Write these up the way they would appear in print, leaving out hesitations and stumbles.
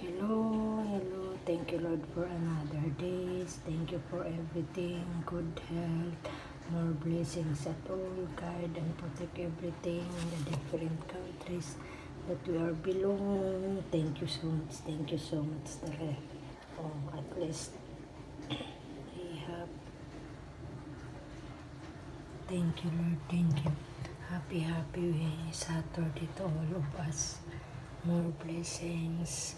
Hello, hello. Thank you, Lord, for another day. Thank you for everything. Good health, more blessings at all. Guide and protect everything in the different countries that we are belong. Thank you so much. Thank you so much. At least we have. Thank you, Lord. Thank you. Happy Saturday to all of us. More blessings.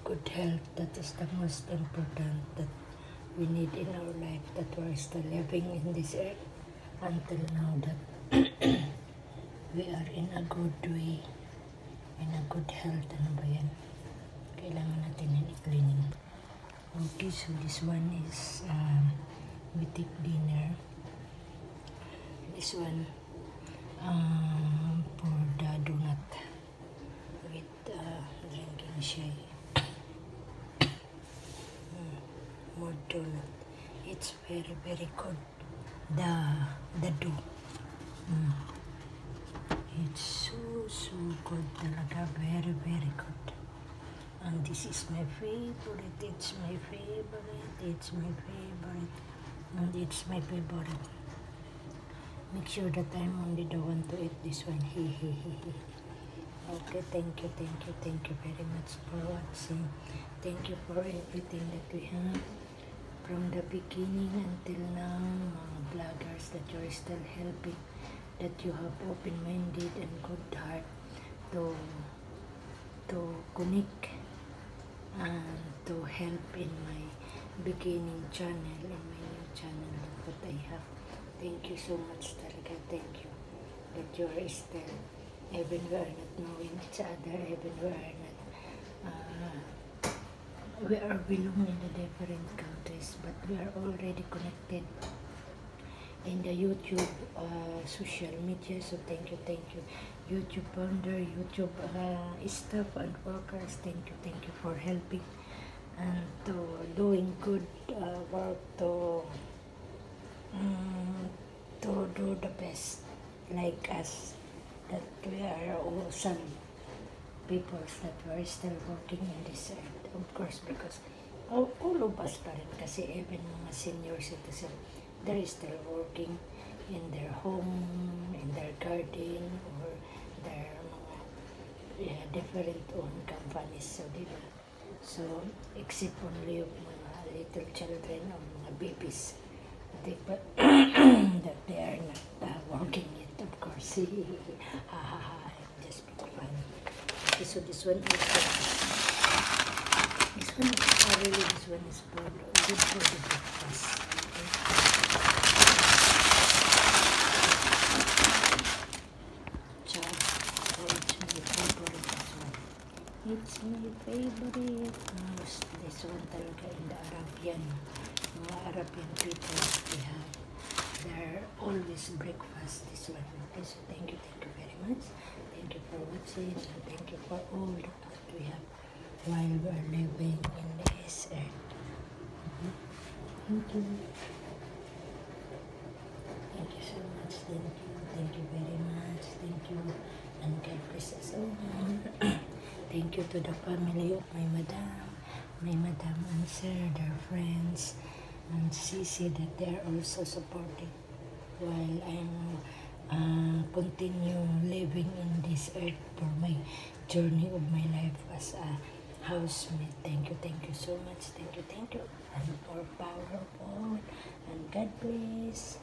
Good health, that is the most important that we need in our life, that we're still living in this earth until now, that we are in a good way, in a good health. Ano ba yan? Kailangan natin yan i-cleaning. Okay, so this one is we take dinner. This one for the donut with drinking shake. More donut. It's very good. The dough. It's so good talaga. Very good. And this is my favorite. It's my favorite. It's my favorite. And it's my favorite. Make sure that I'm only the one to eat this one. Okay, thank you very much for watching. Thank you for everything that we have. From the beginning until now, mga vloggers that you're still helping, that you have open-minded and good heart to connect and to help in my beginning channel, in my new channel that I have. Thank you so much talaga. Thank you that you are still, even we are not knowing each other, even we are belonging in the different countries, but we are already connected in the YouTube social media. So thank you YouTube founder, YouTube staff and workers. Thank you for helping and to doing good work to do the best like us, that we are awesome people that were still working in this earth, of course, because all of us pa rin, kasi even mga senior citizen, they're still working in their home, in their garden, or their mga different own companies. So, diba? So, except only yung mga little children or mga babies, diba? that they are not working yet, of course. I'm just being funny. Okay, so this one is for good for the breakfast. Okay. Chop. So it's my favorite as well. It's my favorite. This one talaga in the Arabian. Mga Arabian people they have. They're always breakfast this one. Okay, so thank you very much. Thank you for watching, and thank you for all that we have while we are living in this earth. Thank you. Thank you so much. Thank you very much. Thank you. And God bless us all. Thank you to the family of my madam and sir, their friends, and Sisi, that they are also supporting while I'm continue living in this earth for my journey of my life as a housemate. Thank you so much. Thank you. And more powerful. And God bless.